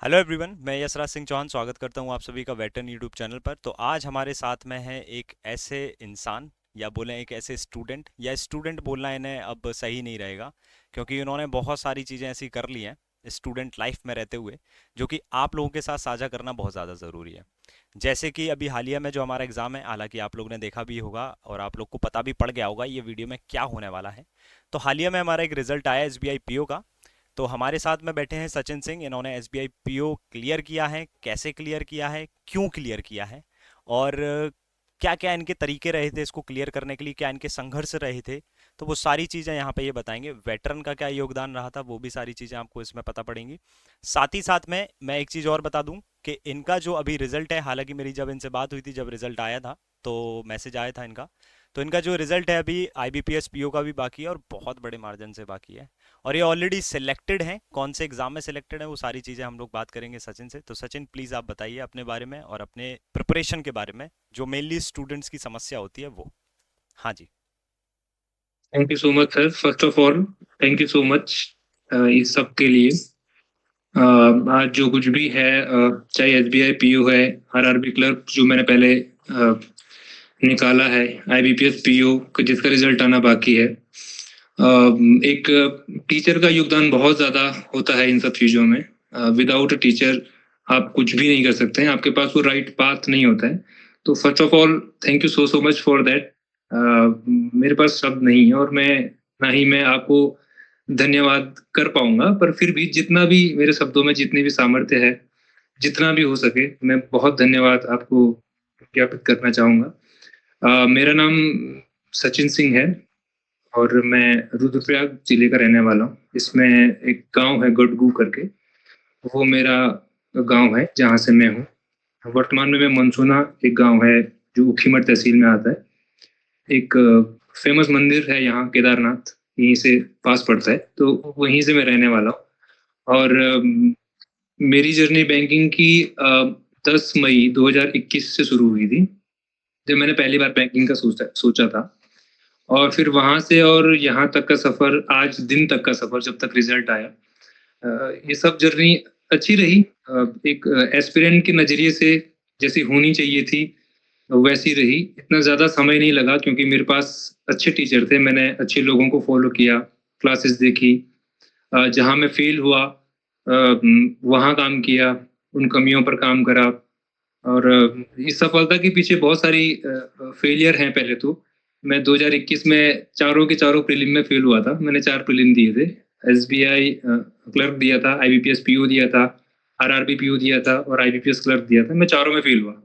Hello everyone, मैं यशराज सिंह चौहान स्वागत करता हूं आप सभी का वेटर्न यूट्यूब चैनल पर। तो आज हमारे साथ में है एक ऐसे इंसान या बोलें एक ऐसे स्टूडेंट, या स्टूडेंट बोलना इन्हें अब सही नहीं रहेगा, क्योंकि इन्होंने बहुत सारी चीज़ें ऐसी कर ली हैं स्टूडेंट लाइफ में रहते हुए, जो कि आप लोगों के साथ साझा करना बहुत ज़्यादा ज़रूरी है। जैसे कि अभी हालिया में जो हमारा एग्ज़ाम है, हालांकि आप लोगों ने देखा भी होगा और आप लोग को पता भी पड़ गया होगा ये वीडियो में क्या होने वाला है। तो हालिया में हमारा एक रिजल्ट आया एसबीआई पीओ का। तो हमारे साथ में बैठे हैं सचिन सिंह। इन्होंने एसबीआई पीओ क्लियर किया है, कैसे क्लियर किया है, क्यों क्लियर किया है, और क्या क्या इनके तरीके रहे थे इसको क्लियर करने के लिए, क्या इनके संघर्ष रहे थे। तो वो सारी चीज़ें यहाँ पे ये बताएंगे। वेटरन का क्या योगदान रहा था, वो भी सारी चीज़ें आपको इसमें पता पड़ेंगी। साथ ही साथ में मैं एक चीज़ और बता दूं कि इनका जो अभी रिजल्ट है, हालांकि मेरी जब इनसे बात हुई थी, जब रिजल्ट आया था तो मैसेज आया था इनका, तो इनका जो रिजल्ट है अभी आईबीपीएस पीओ का भी बाकी है और बहुत बड़े मार्जिन से बाकी है। और ये ऑलरेडी सिलेक्टेड हैं, कौन से एग्जाम में सिलेक्टेड हैं वो सारी चीज़ें हम लोग बात करेंगे सचिन से। तो सचिन, प्लीज़ आप बताइए अपने बारे में और अपने प्रिपरेशन के बारे में, जो मेनली स्टूडेंट्स की समस्या होती है वो। हाँ जी। Thank you so much sir. First of all thank you so much इस सब के लिए। आज जो कुछ भी है, चाहे एसबीआई पीओ है, आरआरबी क्लर्क जो मैंने पहले निकाला है, आईबीपीएस पीओ जिसका रिजल्ट आना बाकी है, एक टीचर का योगदान बहुत ज़्यादा होता है इन सब चीज़ों में। विदाउट अ टीचर आप कुछ भी नहीं कर सकते हैं, आपके पास वो राइट पाथ नहीं होता है। तो first of all thank you so much for that. मेरे पास शब्द नहीं है और ना ही मैं आपको धन्यवाद कर पाऊंगा, पर फिर भी जितना भी मेरे शब्दों में जितनी भी सामर्थ्य है, जितना भी हो सके, मैं बहुत धन्यवाद आपको ज्ञापित करना चाहूंगा। मेरा नाम सचिन सिंह है और मैं रुद्रप्रयाग जिले का रहने वाला हूँ। इसमें एक गांव है गडगू करके, वो मेरा गांव है जहाँ से मैं हूँ। वर्तमान में मैं मनसूना एक गांव है जो ऊखीमठ तहसील में आता है। एक फेमस मंदिर है यहाँ केदारनाथ, यहीं से पास पड़ता है, तो वहीं से मैं रहने वाला हूँ। और मेरी जर्नी बैंकिंग की 10 मई 2021 से शुरू हुई थी, जब मैंने पहली बार बैंकिंग का सोचा था। और फिर वहां से और यहाँ तक का सफर, आज दिन तक का सफर जब तक रिजल्ट आया, ये सब जर्नी अच्छी रही। एक एस्पिरेंट के नजरिए से जैसी होनी चाहिए थी वैसी रही। इतना ज़्यादा समय नहीं लगा क्योंकि मेरे पास अच्छे टीचर थे, मैंने अच्छे लोगों को फॉलो किया, क्लासेस देखी, जहाँ मैं फेल हुआ वहाँ काम किया, उन कमियों पर काम करा। और इस सफलता के पीछे बहुत सारी फेलियर हैं। पहले तो मैं 2021 में चारों के चारों प्रीलिम में फेल हुआ था। मैंने 4 प्रीलिम दिए थे, एसबीआई क्लर्क दिया था, आईबीपीएस पीओ दिया था, आरआरबी पीओ दिया था और आईबीपीएस क्लर्क दिया था। मैं चारों में फेल हुआ।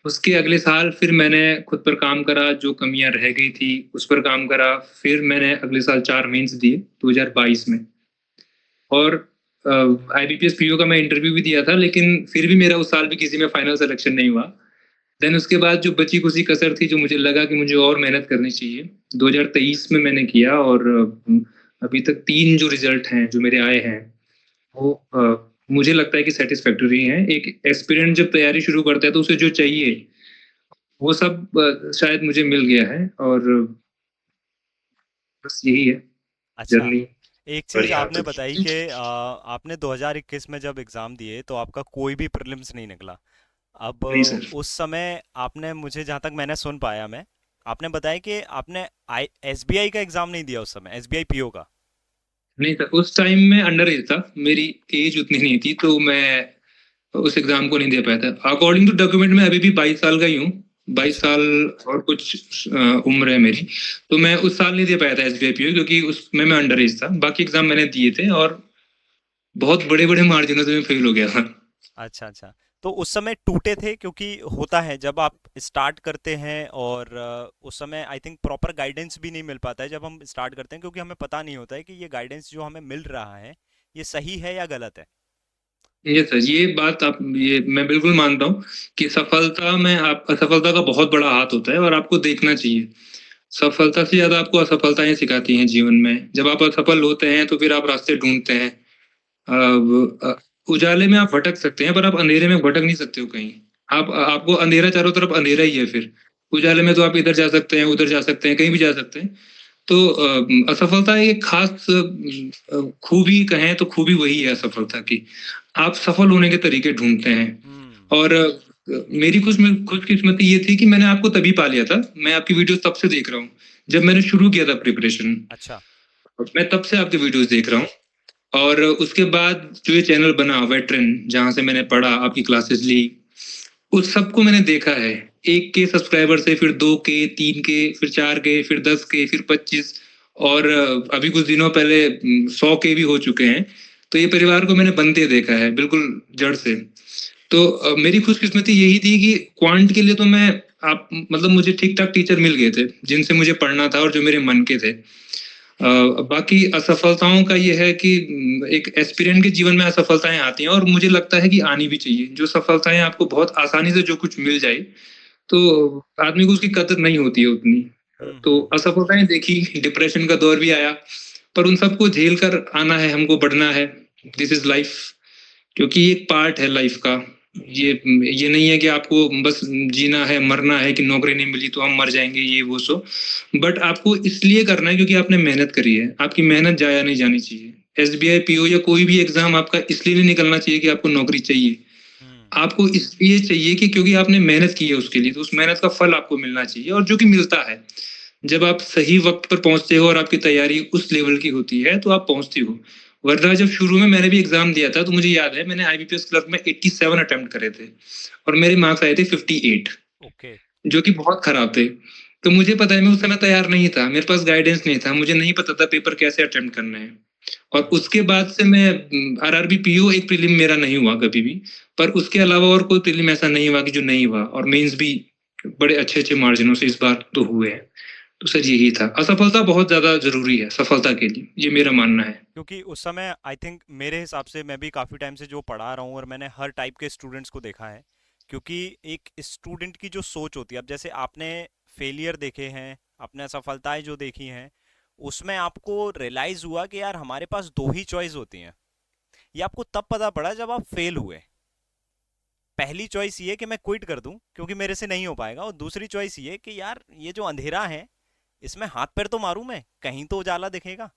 उसके अगले साल फिर मैंने खुद पर काम करा, जो कमियां रह गई थी उस पर काम करा। फिर मैंने अगले साल 4 मेंस दिए 2022 में। और आईबीपीएस पीओ का मैं इंटरव्यू भी दिया था, लेकिन फिर भी मेरा उस साल भी किसी में फाइनल सिलेक्शन नहीं हुआ। देन उसके बाद जो बची खुची कसर थी, जो मुझे लगा कि मुझे और मेहनत करनी चाहिए, 2023 में मैंने किया। और अभी तक 3 जो रिजल्ट हैं जो मेरे आए हैं, वो मुझे लगता है कि सेटिस्फैक्टरी हैं। एक एस्पिरेंट जब तैयारी शुरू करता है तो उसे जो चाहिए वो सब शायद मुझे मिल गया है। और बस यही है अच्छा, जर्नी। एक चीज़ बढ़िया आपने तो बताई कि आपने 2021 में जब एग्ज़ाम दिए तो आपका कोई भी प्रीलिम्स नहीं निकला। अब नहीं सर। उस समय आपने, मुझे जहाँ तक मैंने सुन पाया, मैं आपने बताया कि आपने आई एसबीआई का एग्ज़ाम नहीं दिया उस समय, एसबीआई पीओ का। नहीं सर, उस टाइम में अंडर एज था, मेरी एज उतनी नहीं थी, तो मैं उस एग्जाम को नहीं दे पाया था। अकॉर्डिंग टू डॉक्यूमेंट में अभी भी 22 साल का ही हूँ। 22 अच्छा। साल और कुछ उम्र है मेरी। तो मैं उस साल नहीं दे पाया था एसबीआई पीओ, क्योंकि उसमें मैं अंडर एज था। बाकी एग्जाम मैंने दिए थे और बहुत बड़े बड़े मार्जिनों से मैं फेल हो गया था। अच्छा अच्छा। तो उस समय टूटे थे, क्योंकि होता है जब आप स्टार्ट करते हैं और उस समय आई थिंक प्रॉपर गाइडेंस भी नहीं मिल पाता है जब हम स्टार्ट करते हैं, क्योंकि हमें पता नहीं होता है कि ये गाइडेंस जो हमें मिल रहा है ये सही है या गलत है। ये सर, ये बात आप, ये मैं बिल्कुल मानता हूँ कि सफलता में आप असफलता का बहुत बड़ा हाथ होता है और आपको देखना चाहिए। सफलता से ज्यादा आपको असफलताएं सिखाती हैं जीवन में। जब आप असफल होते हैं तो फिर आप रास्ते ढूंढते हैं। उजाले में आप भटक सकते हैं, पर आप अंधेरे में भटक नहीं सकते हो कहीं। आप आपको अंधेरा, चारों तरफ अंधेरा ही है। फिर उजाले में तो आप इधर जा सकते हैं, उधर जा सकते हैं, कहीं भी जा सकते हैं। तो असफलता एक खास खूबी कहें तो खूबी वही है असफलता की। आप सफल होने के तरीके ढूँढते हैं। हम्म। और मेरी खुशकिस्मती ये थी कि मैंने आपको तभी पा लिया था। मैं आपकी वीडियोज़ तब से देख रहा हूँ, जब मैंने शुरू किया था प्रिपरेशन। अच्छा। मैं तब से आपके वीडियोज़ देख रहा हूँ। और उसके बाद जो ये चैनल बना वेटरन, जहाँ से मैंने पढ़ा, आपकी क्लासेस ली, उस सबको मैंने देखा है। 1 के सब्सक्राइबर से फिर 2 के, 3 के, फिर 4 के, फिर 10 के, फिर 25, और अभी कुछ दिनों पहले 100 के भी हो चुके हैं। तो ये परिवार को मैंने बनते देखा है, बिल्कुल जड़ से। तो मेरी खुशकिस्मती यही थी कि क्वांट के लिए तो मैं आप मतलब मुझे ठीक-ठाक टीचर मिल गए थे, जिनसे मुझे पढ़ना था और जो मेरे मन के थे। बाकी असफलताओं का ये है कि एक एस्पिरेंट के जीवन में असफलताएँ आती हैं, और मुझे लगता है कि आनी भी चाहिए। जो सफलताएँ आपको बहुत आसानी से जो कुछ मिल जाए, तो आदमी को उसकी कदर नहीं होती है उतनी। तो हम्म। असफलताएँ देखी, डिप्रेशन का दौर भी आया, पर उन सबको झेल कर आना है, हमको बढ़ना है। दिस इज़ लाइफ़, क्योंकि ये एक पार्ट है लाइफ़ का। ये नहीं है कि आपको बस जीना है, मरना है, कि नौकरी नहीं मिली तो हम मर जाएँगे, ये वो सो। बट आपको इसलिए करना है क्योंकि आपने मेहनत करी है। आपकी मेहनत ज़ाया नहीं जानी चाहिए। एसबीआई, पीओ या कोई भी एग्ज़ाम आपका इसलिए नहीं निकलना चाहिए कि आपको नौकरी चाहिए। हम्म। आपको इसलिए चाहिए कि क्योंकि आपने मेहनत की है उसके लिए, तो उस मेहनत का फल आपको मिलना चाहिए, और जो कि मिलता है। जब आप सही वक़्त पर पहुँचते हो और आपकी तैयारी उस लेवल की होती है, तो आप पहुँचते हो। वरना जब शुरू में मैंने भी एग्ज़ाम दिया था, तो मुझे याद है मैंने आईबीपीएस क्लर्क में 87 अटेम्प्ट करे थे, और मेरे मार्क्स आए थे 58, ओके। जो कि बहुत खराब थे। तो मुझे पता है मैं उस समय तैयार नहीं था, मेरे पास गाइडेंस नहीं था, मुझे नहीं पता था पेपर कैसे अटेम्प्ट करने हैं। और हम्म। उसके बाद से मैं आरआरबी पीओ एक प्रीलिम मेरा नहीं हुआ कभी भी, पर उसके अलावा और कोई प्रीलिम ऐसा नहीं हुआ कि जो नहीं हुआ, और मेंस भी बड़े अच्छे-अच्छे मार्जिनों से इस बार तो हुए हैं। तो सर यही था। असफलता बहुत ज़्यादा ज़रूरी है सफलता के लिए, ये मेरा मानना है। क्योंकि उस समय आई थिंक मेरे हिसाब से मैं भी काफ़ी टाइम से जो पढ़ा रहा हूँ और मैंने हर टाइप के स्टूडेंट्स को देखा है। क्योंकि एक स्टूडेंट की जो सोच होती है, अब जैसे आपने फेलियर देखे हैं, आपने असफलताएं जो देखी हैं, उसमें आपको रियलाइज हुआ कि यार हमारे पास दो ही चॉइस होती हैं। ये आपको तब पता पड़ा जब आप फेल हुए। पहली चॉइस ये कि मैं क्विट कर दूं क्योंकि मेरे से नहीं हो पाएगा, और दूसरी चॉइस ये कि यार ये जो अंधेरा है इसमें हाथ पैर तो मारूं, मैं कहीं तो उजाला दिखेगा।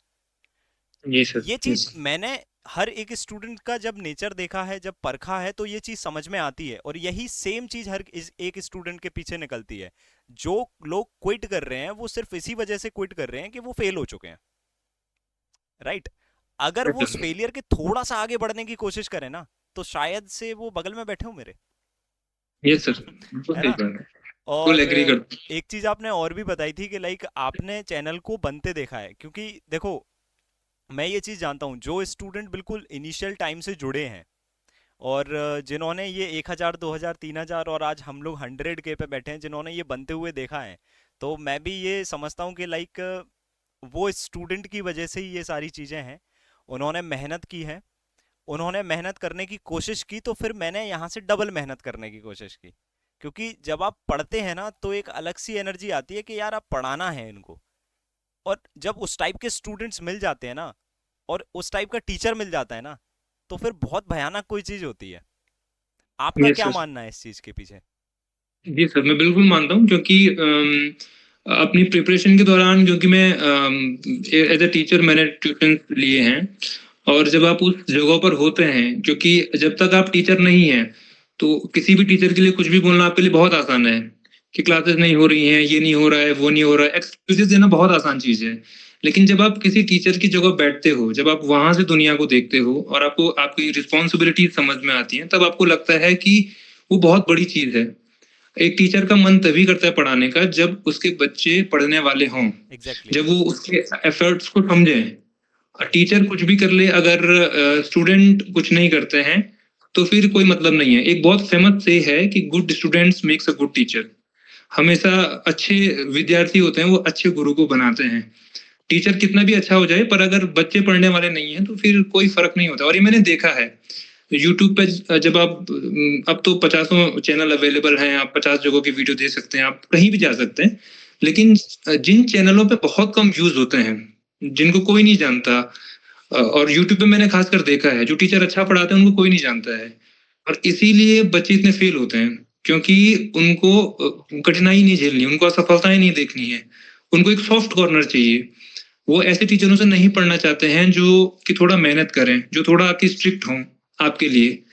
जी सर, ये चीज यस। मैंने हर एक स्टूडेंट का जब नेचर देखा है, जब परखा है, तो ये चीज समझ में आती है, और यही सेम चीज हर एक स्टूडेंट के पीछे निकलती है। जो लोग क्विट कर रहे हैं वो सिर्फ इसी वजह से क्विट कर रहे हैं कि वो फेल हो चुके हैं, राइट। अगर वो उस फेलियर के थोड़ा सा आगे बढ़ने की कोशिश करें ना, तो शायद से वो बगल में बैठे हो मेरे। यस सर, बिल्कुल है सही ना। बात है। फुल और एग्री करता हूँ। एक चीज आपने और भी बताई थी कि लाइक आपने चैनल को बनते देखा है, क्योंकि देखो मैं ये चीज जानता हूँ, जो स्टूडेंट बिल्कुल इनिशियल टाइम से जुड़े हैं और जिन्होंने ये 1000 2000 3000 और आज हम लोग 100 के पे बैठे हैं, जिन्होंने ये बनते हुए देखा है, तो मैं भी ये समझता हूँ कि लाइक वो स्टूडेंट की वजह से ही ये सारी चीजें हैं। उन्होंने मेहनत की है, उन्होंने मेहनत करने की कोशिश की, तो फिर मैंने यहाँ से डबल मेहनत करने की कोशिश की। क्योंकि जब आप पढ़ते हैं ना, तो एक अलग सी एनर्जी आती है कि यार आप पढ़ाना है इनको। और जब उस टाइप के स्टूडेंट्स मिल जाते हैं ना, और उस टाइप का टीचर मिल जाता है ना, तो फिर बहुत भयानक कोई चीज होती है। आपका यस क्या सर। मानना है इस चीज के पीछे? जी सर, मैं बिल्कुल मानता हूँ, क्योंकि अपनी प्रिपरेशन के दौरान, क्योंकि मैं एज अ टीचर मैंने ट्यूशन लिए हैं, और जब आप उस जगह पर होते हैं, क्योंकि जब तक आप टीचर नहीं हैं, तो किसी भी टीचर के लिए कुछ भी बोलना आपके लिए बहुत आसान है, कि क्लासेस नहीं हो रही हैं, ये नहीं हो रहा है, वो नहीं हो रहा है, एक्सक्यूजेस देना बहुत आसान चीज़ है। लेकिन जब आप किसी टीचर की जगह बैठते हो, जब आप वहाँ से दुनिया को देखते हो और आपको आपकी रिस्पॉन्सिबिलिटी समझ में आती है, तब आपको लगता है कि वो बहुत बड़ी चीज़ है। एक टीचर का मन तभी करता है पढ़ाने का, जब उसके बच्चे पढ़ने वाले हों, एग्जैक्टली। जब वो उसके एफर्ट्स को समझें। टीचर कुछ भी कर ले, अगर स्टूडेंट कुछ नहीं करते हैं, तो फिर कोई मतलब नहीं है। एक बहुत फेमस से है कि good students makes a good teacher. हमेशा अच्छे विद्यार्थी होते हैं, वो अच्छे गुरु को बनाते हैं। टीचर कितना भी अच्छा हो जाए, पर अगर बच्चे पढ़ने वाले नहीं हैं, तो फिर कोई फ़र्क नहीं होता, और ये मैंने देखा है। यूट्यूब पे जब आप अब तो पचासों चैनल अवेलेबल हैं, आप 50 जगहों की वीडियो दे सकते हैं, आप कहीं भी जा सकते हैं। लेकिन जिन चैनलों पे बहुत कम व्यूज़ होते हैं, जिनको कोई नहीं जानता, और यूट्यूब पे मैंने खासकर देखा है, जो टीचर अच्छा पढ़ाते हैं उनको कोई नहीं जानता है, और इसीलिए बच्चे इतने फेल होते हैं, क्योंकि उनको कठिनाई नहीं झेलनी, उनको असफलताएँ नहीं देखनी है, उनको एक सॉफ्ट कॉर्नर चाहिए। वो ऐसे टीचरों से नहीं पढ़ना चाहते हैं जो कि थोड़ा मेहनत करें, जो थोड़ा आपकी स्ट्रिक्ट हों। आपके लिए।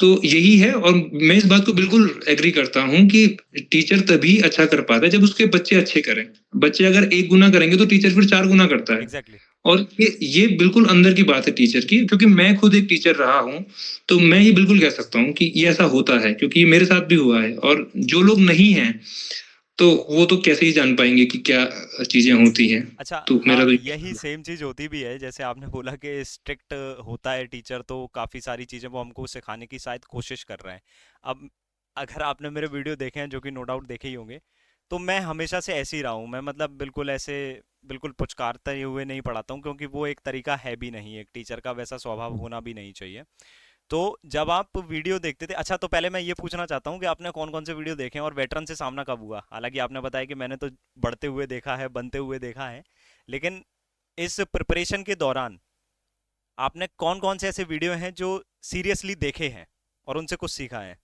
तो यही है, और मैं इस बात को बिल्कुल एग्री करता हूँ कि टीचर तभी अच्छा कर पाता है जब उसके बच्चे अच्छे करें। बच्चे अगर 1 गुना करेंगे तो टीचर फिर 4 गुना करता है। एग्जैक्टली। और ये बिल्कुल अंदर की बात है टीचर की, क्योंकि मैं खुद एक टीचर रहा हूँ, तो मैं ये बिल्कुल कह सकता हूँ कि ये ऐसा होता है, क्योंकि ये मेरे साथ भी हुआ है। और जो लोग नहीं हैं, तो वो तो कैसे ही जान पाएँगे कि क्या चीज़ें होती हैं। अच्छा, तो मेरा हाँ, तो यही सेम चीज़ होती भी है। जैसे आपने बोला कि स्ट्रिक्ट होता है टीचर, तो काफ़ी सारी चीज़ें वो हमको सिखाने की शायद कोशिश कर रहे हैं। अब अगर आपने मेरे वीडियो देखे हैं, जो कि नो डाउट देखे ही होंगे, तो मैं हमेशा से ऐसे ही रहा हूँ। मैं मतलब बिल्कुल ऐसे बिल्कुल पुचकारते हुए नहीं पढ़ाता हूँ, क्योंकि वो एक तरीका है भी नहीं, एक टीचर का वैसा स्वभाव होना भी नहीं चाहिए। तो जब आप वीडियो देखते थे, अच्छा, तो पहले मैं ये पूछना चाहता हूँ कि आपने कौन कौन से वीडियो देखे हैं और वेटरन से सामना कब हुआ? हालांकि आपने बताया कि मैंने तो बढ़ते हुए देखा है, बनते हुए देखा है, लेकिन इस प्रिपरेशन के दौरान आपने कौन कौन से ऐसे वीडियो हैं जो सीरियसली देखे हैं और उनसे कुछ सीखा है?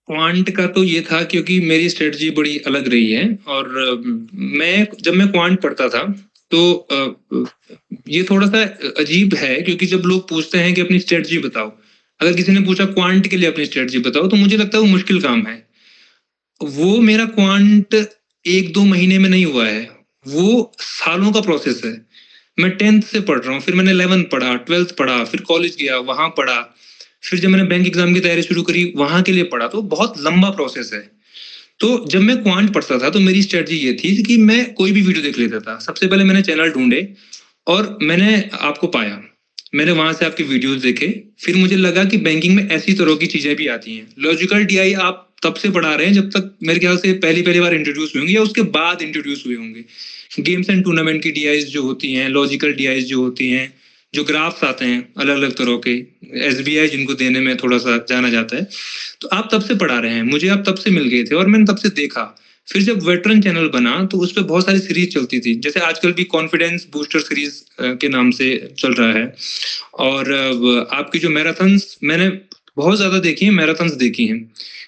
क्वांट का तो ये था, क्योंकि मेरी स्ट्रेटजी बड़ी अलग रही है। और मैं जब मैं क्वांट पढ़ता था, तो ये थोड़ा सा अजीब है, क्योंकि जब लोग पूछते हैं कि अपनी स्ट्रेटजी बताओ, अगर किसी ने पूछा क्वांट के लिए अपनी स्ट्रेटजी बताओ, तो मुझे लगता है वो मुश्किल काम है। वो मेरा क्वांट 1-2 महीने में नहीं हुआ है, वो सालों का प्रोसेस है। मैं 10th से पढ़ रहा हूँ, फिर मैंने 11th पढ़ा, 12th पढ़ा, फिर कॉलेज गया, वहां पढ़ा, फिर जब मैंने बैंक एग्जाम की तैयारी शुरू करी, वहां के लिए पढ़ा। तो बहुत लंबा प्रोसेस है। तो जब मैं क्वांट पढ़ता था, तो मेरी स्ट्रेटजी ये थी कि मैं कोई भी वीडियो देख लेता था। सबसे पहले मैंने चैनल ढूंढे और मैंने आपको पाया। मैंने वहां से आपके वीडियोस देखे। फिर मुझे लगा कि बैंकिंग में ऐसी तरह की चीजें भी आती हैं। लॉजिकल डीआई आप तब से पढ़ा रहे हैं जब तक मेरे ख्याल से पहली पहली बार इंट्रोड्यूस हुए होंगे, या उसके बाद इंट्रोड्यूस हुए होंगे। गेम्स एंड टूर्नामेंट की डीआईज जो होती हैं, लॉजिकल डीआईज जो होती हैं, जो ग्राफ्स आते हैं अलग अलग तरह के, एसबीआई जिनको देने में थोड़ा सा जाना जाता है, तो आप तब से पढ़ा रहे हैं। मुझे आप तब से मिल गए थे और मैंने तब से देखा। फिर जब वेटरन चैनल बना, तो उस पर बहुत सारी सीरीज चलती थी, जैसे आजकल भी कॉन्फिडेंस बूस्टर सीरीज के नाम से चल रहा है। और आपकी जो मैराथन्स मैंने बहुत ज्यादा देखी है, मैराथन्स देखी हैं,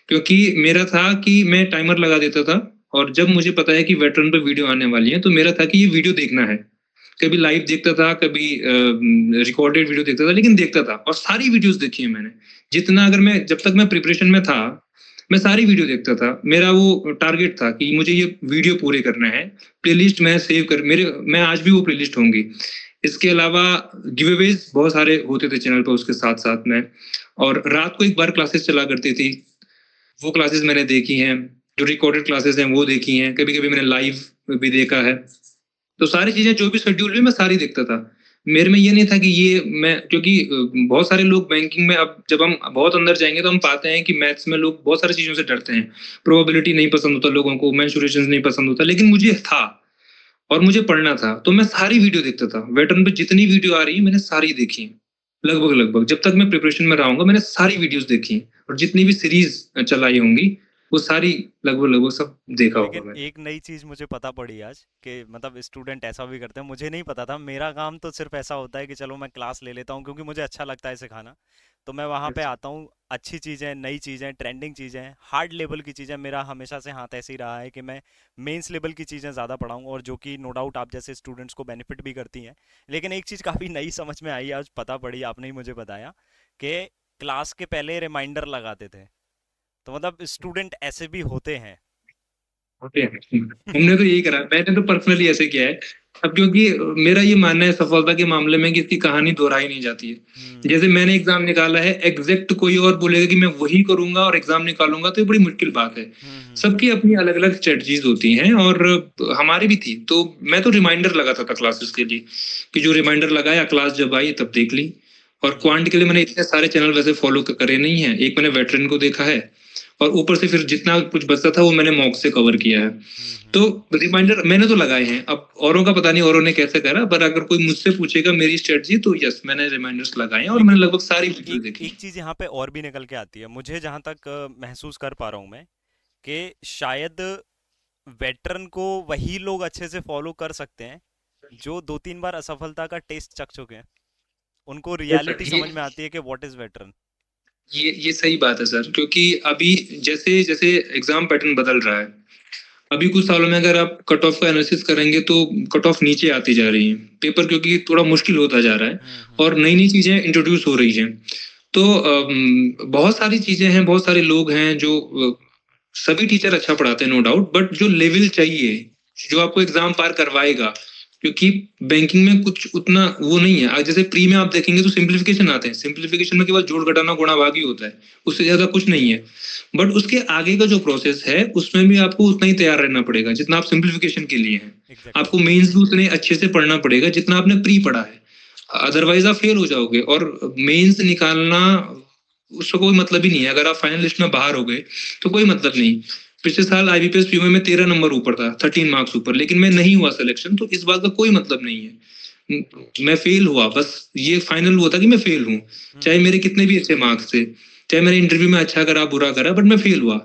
क्योंकि मेरा था कि मैं टाइमर लगा देता था, और जब मुझे पता है कि वेटरन पे वीडियो आने वाली है, तो मेरा था कि ये वीडियो देखना है। कभी लाइव देखता था, कभी रिकॉर्डेड वीडियो देखता था, लेकिन देखता था। और सारी वीडियोस देखी है मैंने, जितना, अगर मैं जब तक मैं प्रिपरेशन में था, मैं सारी वीडियो देखता था। मेरा वो टारगेट था कि मुझे ये वीडियो पूरे करना है। प्लेलिस्ट मैं सेव कर, मेरे मैं आज भी वो प्लेलिस्ट होंगी। इसके अलावा गिव अवेज बहुत सारे होते थे चैनल पर उसके साथ साथ में। और रात को एक बार क्लासेस चला करती थी, वो क्लासेस मैंने देखी हैं। जो रिकॉर्डेड क्लासेस हैं वो देखी हैं, कभी कभी मैंने लाइव भी देखा है। तो सारी चीजें जो भी शेड्यूल हुई, मैं सारी देखता था। मेरे में ये नहीं था कि ये मैं, क्योंकि बहुत सारे लोग बैंकिंग में, अब जब हम बहुत अंदर जाएंगे तो हम पाते हैं कि मैथ्स में लोग बहुत सारी चीजों से डरते हैं। प्रोबेबिलिटी नहीं पसंद होता लोगों को, मेंसुरेशन नहीं पसंद होता, लेकिन मुझे था और मुझे पढ़ना था, तो मैं सारी वीडियो देखता था। वेटरन पे जितनी वीडियो आ रही है मैंने सारी देखी हैं। लगभग लगभग जब तक मैं प्रिपरेशन में रहूंगा, मैंने सारी वीडियोस देखी हैं। और जितनी भी सीरीज चलाई होंगी, वो सारी लगभग लगभग सब देखा होगा लेकिन मैंने। एक नई चीज मुझे पता पड़ी आज कि मतलब स्टूडेंट ऐसा भी करते हैं, मुझे नहीं पता था। मेरा काम तो सिर्फ ऐसा होता है कि चलो मैं क्लास ले लेता हूँ, क्योंकि मुझे अच्छा लगता है सिखाना। तो मैं वहाँ पे आता हूँ, अच्छी चीज़ें, नई चीज़ें, ट्रेंडिंग चीज़ें, हार्ड लेवल की चीज़ें, मेरा हमेशा से हाथ ऐसे ही रहा है कि मैं मेंस लेवल की चीज़ें ज़्यादा पढ़ाऊँ, और जो कि नो डाउट आप जैसे स्टूडेंट्स को बेनिफिट भी करती हैं। लेकिन एक चीज़ काफ़ी नई समझ में आई, आज पता पड़ी, आपने ही मुझे बताया कि क्लास के पहले रिमाइंडर लगाते थे। तो मतलब स्टूडेंट ऐसे भी होते हैं। होते हैं। हमने तो यही करा, मैंने तो पर्सनली ऐसे किया है। अब क्योंकि मेरा ये मानना है सफलता के मामले में कि इसकी कहानी दोहराई नहीं जाती है। जैसे मैंने एग्जाम निकाला है, एग्जैक्ट कोई और बोलेगा कि मैं वही करूंगा और एग्जाम निकालूंगा, तो ये बड़ी मुश्किल बात है। सबकी अपनी अलग अलग स्ट्रेटजीज होती हैं, और हमारी भी थी। तो मैं तो रिमाइंडर लगाता था क्लासेस के लिए, कि जो रिमाइंडर लगाया, क्लास जब आई तब देख ली। और क्वांट के लिए मैंने इतने सारे चैनल वैसे फॉलो करे नहीं है, एक मैंने वेटरन को देखा है, और ऊपर से फिर जितना कुछ बचता था वो मैंने मॉक से कवर किया है। तो रिमाइंडर मैंने तो लगाए हैं। अब औरों का पता नहीं औरों ने कैसे करा, पर अगर कोई मुझसे पूछेगा मेरी स्ट्रेटजी, तो यस, मैंने रिमाइंडर्स लगाए हैं और मैंने लेकिन लगभग सारी वीडियो एक देखी एक हैं। चीज यहाँ पे और भी निकल के आती है, मुझे जहां तक महसूस कर पा रहा हूँ मैं, कि शायद वेटरन को वही लोग अच्छे से फॉलो कर सकते हैं जो 2-3 बार असफलता का टेस्ट चख चुके हैं। उनको यस सर, रियलिटी समझ में आती है कि व्हाट इज वेटरन। ये सही बात है सर, क्योंकि अभी जैसे जैसे एग्जाम पैटर्न बदल रहा है, अभी कुछ सालों में अगर आप कट ऑफ का एनालिसिस करेंगे तो कट ऑफ नीचे आती जा रही है पेपर, क्योंकि थोड़ा मुश्किल होता जा रहा है और नई नई चीजें इंट्रोड्यूस हो रही हैं। तो बहुत सारी चीजें हैं, बहुत सारे लोग हैं जो सभी टीचर अच्छा पढ़ाते हैं नो डाउट, बट जो लेवल चाहिए, जो आपको एग्जाम पार करवाएगा, क्योंकि बैंकिंग में कुछ उतना वो नहीं है। जैसे प्री में आप देखेंगे तो सिंप्लीफिकेशन आते हैं, सिंप्लीफिकेशन में केवल जोड़ घटाना गुणा भाग ही होता है, उससे ज्यादा कुछ नहीं है। बट उसके आगे का जो प्रोसेस है उसमें भी आपको उतना ही तैयार रहना पड़ेगा जितना आप सिंप्लीफिकेशन के लिए हैं। एग्जैक्टली। आपको मेंस भी उतने अच्छे से पढ़ना पड़ेगा जितना आपने प्री पढ़ा है, अदरवाइज आप फेल हो जाओगे। और मेंस निकालना उसका कोई मतलब ही नहीं है। अगर आप फाइनल लिस्ट में बाहर हो गए तो कोई मतलब नहीं। पिछले साल आईबीपीएस पीओ में 13 नंबर ऊपर था, 13 मार्क्स ऊपर, लेकिन मैं नहीं हुआ सिलेक्शन, तो इस बात का कोई मतलब नहीं है। मैं फेल हुआ, बस ये फाइनल हुआ था कि मैं फेल हूँ, चाहे मेरे कितने भी अच्छे मार्क्स थे, चाहे मैंने इंटरव्यू में अच्छा करा बुरा करा, बट मैं फेल हुआ।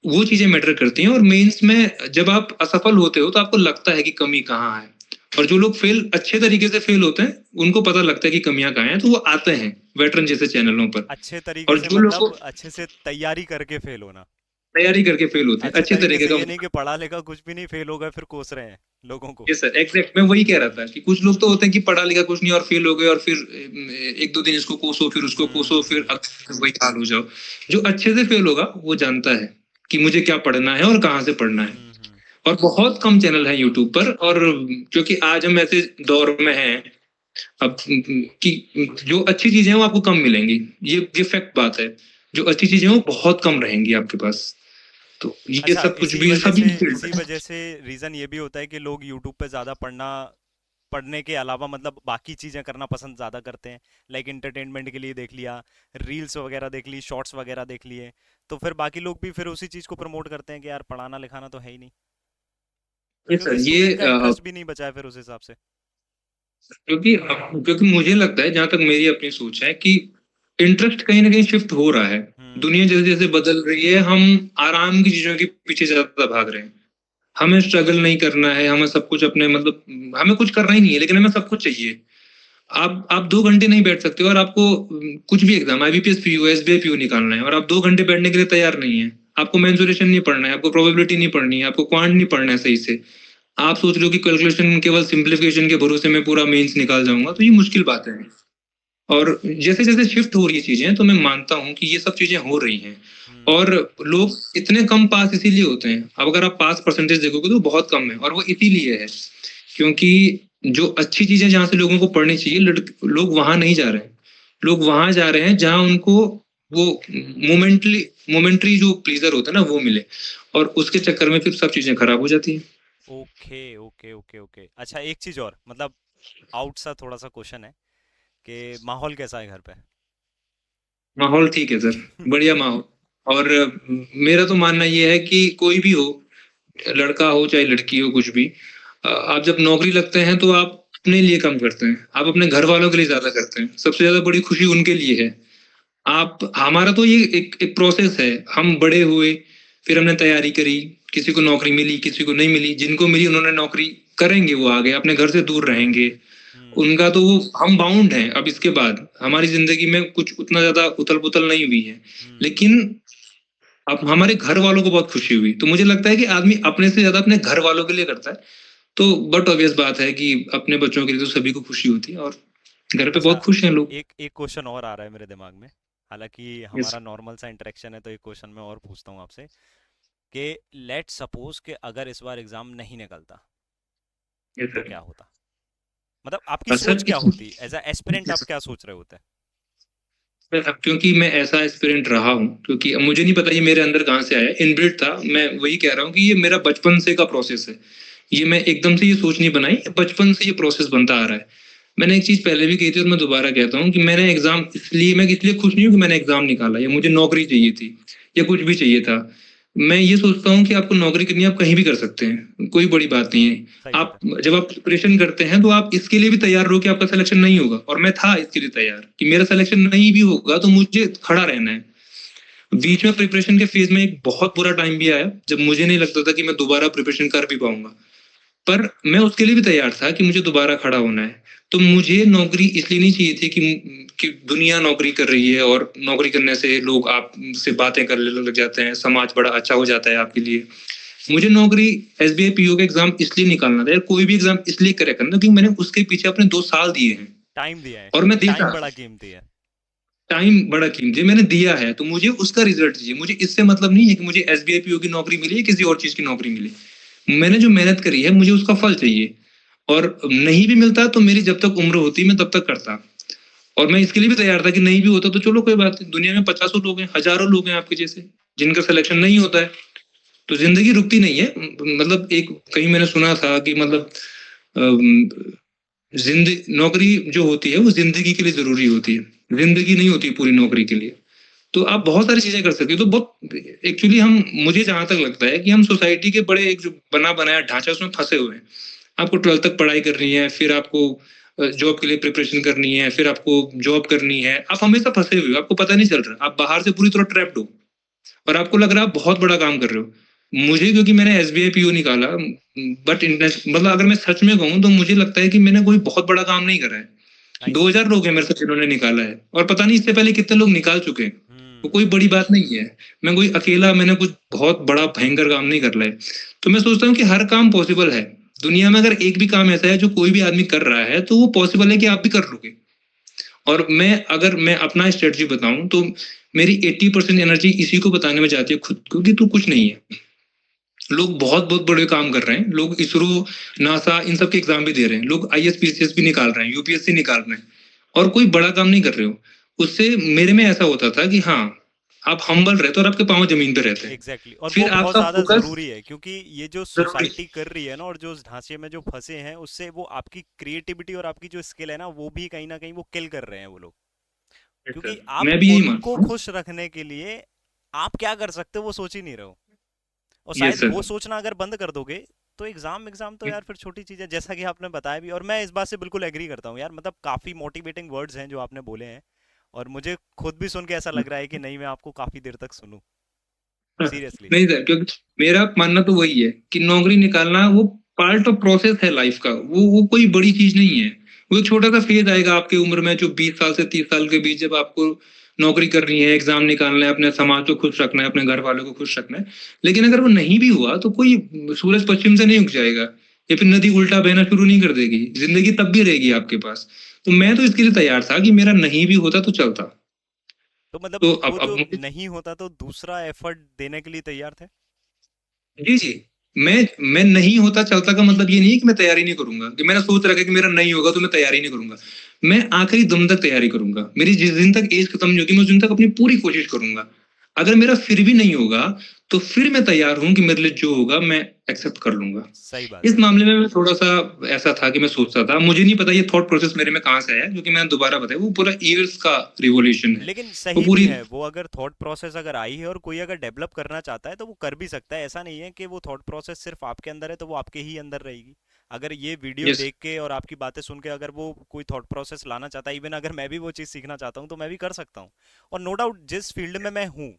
वो चीजें मैटर करती हैं। और मेंस में जब आप असफल होते हो तो आपको लगता है कि कमी कहाँ है, और जो लोग फेल अच्छे तरीके से फेल होते हैं उनको पता लगता है कि कमियां कहाँ हैं, तो वो आते हैं वेटरन जैसे चैनलों पर। अच्छे तरीके और से जो लोग को मतलब अच्छे से तैयारी करके फेल होना। तैयारी करके फेल होते हैं अच्छे अच्छे तरीके तरीके से का। ये नहीं कि पढ़ा लिखा कुछ भी नहीं, फेल हो गए फिर कोस रहे हैं लोगों को। ये सर एग्जैक्ट मैं वही कह रहा था कि कुछ लोग तो होते हैं कि पढ़ा लिखा कुछ नहीं और फेल हो गए, और फिर एक दो दिन इसको कोसो फिर उसको कोसो, फिर वही हाल हो जाओ। जो अच्छे से फेल होगा वो जानता है कि मुझे क्या पढ़ना है और कहाँ से पढ़ना है। और बहुत कम चैनल है यूट्यूब पर, और क्योंकि आज हम ऐसे दौर में हैं अब कि जो अच्छी चीजें हैं वो आपको कम मिलेंगी। ये फैक्ट बात है, जो अच्छी चीजें हैं वो बहुत कम रहेंगी आपके पास। तो ये अच्छा, सब कुछ भी सभी फील्ड इसी में। वजह से रीजन ये भी होता है कि लोग यूट्यूब पे ज्यादा पढ़ने के अलावा मतलब बाकी चीजें करना पसंद ज्यादा करते हैं। लाइक एंटरटेनमेंट के लिए देख लिया, रील्स वगैरह देख ली, शॉर्ट्स वगैरह देख लिए, तो फिर बाकी लोग भी फिर उसी चीज को प्रमोट करते हैं कि यार पढ़ाना लिखाना तो है ही नहीं, ये क्योंकि सर स्टूडेंट का इंटरेस्ट भी नहीं बचा है फिर उस हिसाब से। क्योंकि मुझे लगता है, जहां तक मेरी अपनी सोच है, कि इंटरेस्ट कहीं ना कहीं शिफ्ट हो रहा है। दुनिया जैसे जैसे बदल रही है, हम आराम की चीजों के पीछे ज्यादा भाग रहे हैं। हमें स्ट्रगल नहीं करना है, हमें सब कुछ अपने मतलब हमें कुछ करना ही नहीं है, लेकिन हमें सब कुछ चाहिए। आप 2 घंटे नहीं बैठ सकते और आपको कुछ भी exam IBPS PO SBI PO निकालना है और आप 2 घंटे बैठने के लिए तैयार नहीं है। आपको मेंसुरेशन नहीं पढ़ना है, आपको प्रोबेबिलिटी नहीं पढ़नी है, आपको क्वांट नहीं पढ़ना है सही से। आप सोच रहे हो कि कैलकुलेशन केवल सिंप्लीफिकेशन के भरोसे में पूरा मेंस निकाल जाऊंगा, तो ये मुश्किल बात है। और जैसे जैसे शिफ्ट हो रही है चीजें, तो मैं मानता हूँ कि ये सब चीजें हो रही हैं। और लोग इतने कम पास इसीलिए होते हैं। अब अगर आप पास परसेंटेज देखोगे तो बहुत कम है, और वो इसीलिए है क्योंकि जो अच्छी चीजें जहां से लोगों को पढ़नी चाहिए, लोग वहां नहीं जा रहे हैं। लोग वहां जा रहे हैं जहां उनको वो मोमेंट्री जो प्लीजर होता है ना, वो मिले, और उसके चक्कर में फिर सब चीजें खराब हो जाती है। Okay okay okay okay. अच्छा, एक चीज और मतलब आउट सा थोड़ा सा क्वेश्चन है कि माहौल कैसा है घर पे? माहौल ठीक है सर, बढ़िया माहौल। और मेरा तो मानना ये है कि कोई भी हो, लड़का हो चाहे लड़की हो, कुछ भी, आप जब नौकरी लगते हैं तो आप अपने लिए कम करते हैं, आप अपने घर वालों के लिए ज्यादा करते हैं। सबसे ज्यादा बड़ी खुशी उनके लिए है। आप हमारा तो ये एक प्रोसेस है। हम बड़े हुए, फिर हमने तैयारी करी, किसी को नौकरी मिली, किसी को नहीं मिली। जिनको मिली उन्होंने नौकरी करेंगे, वो आगे अपने घर से दूर रहेंगे। उनका तो वो, हम बाउंड हैं। अब इसके बाद हमारी जिंदगी में कुछ उतना ज्यादा उथल पुथल नहीं हुई है, लेकिन अब हमारे घर वालों को बहुत खुशी हुई। तो मुझे लगता है कि आदमी अपने से ज्यादा अपने घर वालों के लिए करता है। तो बट ऑब्वियस बात है कि अपने बच्चों के लिए तो सभी को खुशी होती है, और घर पे अच्छा, बहुत खुश हैं लोग। एक एक क्वेश्चन और आ रहा है मेरे दिमाग में, हालांकि यस। हमारा नॉर्मल सा इंटरेक्शन है, तो एक क्वेश्चन मैं और पूछता हूँ आपसे कि लेट सपोज कि अगर इस बार एग्जाम नहीं निकलता यस तो सर। क्या होता? मतलब आपकी सर सोच क्या होती एज अ एस्पिरेंट, आप क्या सोच रहे होते? क्योंकि मैं ऐसा एस्पिरेंट रहा हूँ, क्योंकि अब मुझे नहीं पता ये मेरे अंदर कहाँ से आया, इनबिल्ट था। मैं वही कह रहा हूँ कि ये मेरा बचपन से का प्रोसेस है। ये मैं एकदम से ये सोच नहीं बनाई, बचपन से ये प्रोसेस बनता आ रहा है। मैंने एक चीज पहले भी कही थी और मैं दोबारा कहता हूँ कि मैं इसलिए खुश नहीं हूँ कि मैंने एग्जाम निकाला या मुझे नौकरी चाहिए थी या कुछ भी चाहिए था। मैं ये सोचता हूँ कि आपको नौकरी करनी है, आप कहीं भी कर सकते हैं, कोई बड़ी बात नहीं है। सही बात आप है। जब आप प्रिपरेशन करते हैं तो आप इसके लिए भी तैयार रहो कि आपका सिलेक्शन नहीं होगा, और मैं था इसके लिए तैयार कि मेरा सिलेक्शन नहीं भी होगा तो मुझे खड़ा रहना है। बीच में प्रिपरेशन के फेज में एक बहुत बुरा टाइम भी आया जब मुझे नहीं लगता था कि मैं दोबारा प्रिपरेशन कर भी पाऊंगा, पर मैं उसके लिए भी तैयार था कि मुझे दोबारा खड़ा होना है। तो मुझे नौकरी इसलिए नहीं चाहिए थी कि दुनिया नौकरी कर रही है और नौकरी करने से लोग आपसे बातें करने लग जाते हैं, समाज बड़ा अच्छा हो जाता है आपके लिए। मुझे नौकरी एसबीआई पीओ का एग्जाम इसलिए निकालना था, या कोई भी एग्जाम इसलिए क्रैक करना था, क्योंकि मैंने उसके पीछे अपने 2 साल दिए हैं टाइम दिया है, और मैं टाइम देखा बड़ा कीमती है। टाइम बड़ा कीमती है, मैंने दिया है, तो मुझे उसका रिजल्ट चाहिए। मुझे इससे मतलब नहीं है कि मुझे एसबीआई पीओ की नौकरी मिली या किसी और चीज की नौकरी मिली। मैंने जो मेहनत करी है मुझे उसका फल चाहिए, और नहीं भी मिलता तो मेरी जब तक उम्र होती मैं तब तक करता। और मैं इसके लिए भी तैयार था कि नहीं भी होता तो चलो कोई बात नहीं, दुनिया में 50 लोग हैं, हजारों लोग हैं आपके जैसे जिनका सिलेक्शन नहीं होता है। तो जिंदगी रुकती नहीं है। मतलब एक कहीं मैंने सुना था कि मतलब जिंदगी नौकरी जो होती है वो जिंदगी के लिए जरूरी होती है, जिंदगी नहीं होती पूरी नौकरी के लिए। तो आप बहुत सारी चीजें कर सकते हो। तो बहुत एक्चुअली हम, मुझे जहां तक लगता है कि हम सोसाइटी के बड़े एक जो बना बनाया ढांचा उसमें फंसे हुए हैं। आपको 12th तक पढ़ाई करनी है, फिर आपको जॉब के लिए प्रिपरेशन करनी है, फिर आपको जॉब करनी है। आप हमेशा फंसे हुए हो, आपको पता नहीं चल रहा, आप बाहर से पूरी तरह ट्रैप्ड हो और आपको लग रहा है आप बहुत बड़ा काम कर रहे हो। मुझे, क्योंकि मैंने एसबीआई पीओ निकाला, बट मतलब अगर मैं सच में कहूँ तो मुझे लगता है कि मैंने कोई बहुत बड़ा काम नहीं करा है। नाइस। 2000 लोग हैं मेरे साथ जिन्होंने निकाला है, और पता नहीं इससे पहले कितने लोग निकाल चुके हैं। तो कोई बड़ी बात नहीं है। मैं कोई अकेला, मैंने कुछ बहुत बड़ा भयंकर काम नहीं कर रहा है। तो मैं सोचता हूँ कि हर काम पॉसिबल है दुनिया में। अगर एक भी काम ऐसा है जो कोई भी आदमी कर रहा है तो वो पॉसिबल है कि आप भी कर लोगे। और अगर मैं अपना स्ट्रेटजी बताऊं तो मेरी 80% एनर्जी इसी को बताने में जाती है खुद को कि तू कुछ नहीं है। लोग बहुत बहुत बड़े काम कर रहे हैं, लोग इसरो, नासा, इन सब के एग्जाम भी दे रहे हैं, लोग आईएएस पीसीएस भी निकाल रहे हैं, यूपीएससी निकाल रहे हैं, और कोई बड़ा काम नहीं कर रहे हो। उससे मेरे में ऐसा होता था कि हाँ, आप हम्बल रहते हो और आपके पाँव जमीन पे रहते हैं। Exactly exactly। और वो फिर बहुत आपका ज्यादा फोकस जरूरी है, क्योंकि ये जो जरूरी। सोसाइटी कर रही है ना, और जो उस ढांचे में जो फंसे हैं, उससे वो आपकी क्रिएटिविटी और आपकी जो स्किल है ना, वो भी कहीं ना कहीं वो किल कर रहे हैं वो लोग। क्योंकि आप मैं भी यही उनको मानता हूँ। खुश रखने के लिए आप क्या कर सकते हो वो सोच ही नहीं रहे हो। और यस शायद सर। वो सोचना अगर बंद कर दोगे तो एग्जाम एग्जाम तो यार फिर छोटी चीज है, जैसा कि आपने बताया भी। और मैं इस बात से बिल्कुल एग्री करता हूँ यार, मतलब काफी मोटिवेटिंग वर्ड्स हैं जो आपने बोले हैं। और मुझे खुद भी सुन के ऐसा लग रहा है कि नहीं, मैं आपको काफी देर तक सुनूं, सीरियसली। नहीं सर, क्योंकि मेरा मानना तो वही है कि नौकरी निकालना वो पार्ट ऑफ प्रोसेस है लाइफ का। वो कोई बड़ी चीज नहीं है। वो एक छोटा सा फेज आएगा आपकी उम्र में, जो 20 साल से 30 साल के बीच, जब आपको नौकरी करनी है, एग्जाम निकालना है, अपने समाज को खुश रखना है, अपने घर वालों को खुश रखना है। लेकिन अगर वो नहीं भी हुआ तो कोई सूरज पश्चिम से नहीं उग जाएगा, या फिर नदी उल्टा बहना शुरू नहीं कर देगी। जिंदगी तब भी रहेगी आपके पास। तो मैं तो इसके लिए तैयार था कि मेरा नहीं भी होता तो चलता। तो मतलब तो वो अब जो मुझे, नहीं होता तो दूसरा एफर्ट देने के लिए तैयार थे। जी जी, मैं नहीं होता चलता का मतलब ये नहीं है कि मैं तैयारी नहीं करूंगा, कि मैंने सोच रखा है कि मेरा नहीं होगा तो मैं तैयारी नहीं करूंगा। मैं आखिरी दम तक तैयारी करूंगा। मेरी जिस दिन तक एज खत्म नहीं होगी मैं उस दिन तक अपनी पूरी कोशिश करूंगा। अगर मेरा फिर भी नहीं होगा तो फिर मैं तैयार हूं कि मेरे लिए जो होगा मैं एक्सेप्ट कर लूंगा। सही बात इस है। मामले में मैं थोड़ा सा ऐसा था कि मैं सोचता था, मुझे नहीं पता ये थॉट प्रोसेस मेरे में कहां से आया, क्योंकि मैंने दोबारा बताया वो पूरा ईयर्स का रिवोल्यूशन है। लेकिन वो सही भी पूरी, है वो, अगर थॉट प्रोसेस अगर आई है और कोई अगर डेवलप करना चाहता है तो वो कर भी सकता है। ऐसा नहीं है कि वो थॉट प्रोसेस सिर्फ आपके अंदर है तो वो आपके ही अंदर रहेगी। अगर ये वीडियो यस। देख के और आपकी बातें सुन के अगर वो कोई थॉट प्रोसेस लाना चाहता है, इवन अगर मैं भी वो चीज़ सीखना चाहता हूँ तो मैं भी कर सकता हूँ। और नो डाउट जिस फील्ड में मैं हूँ,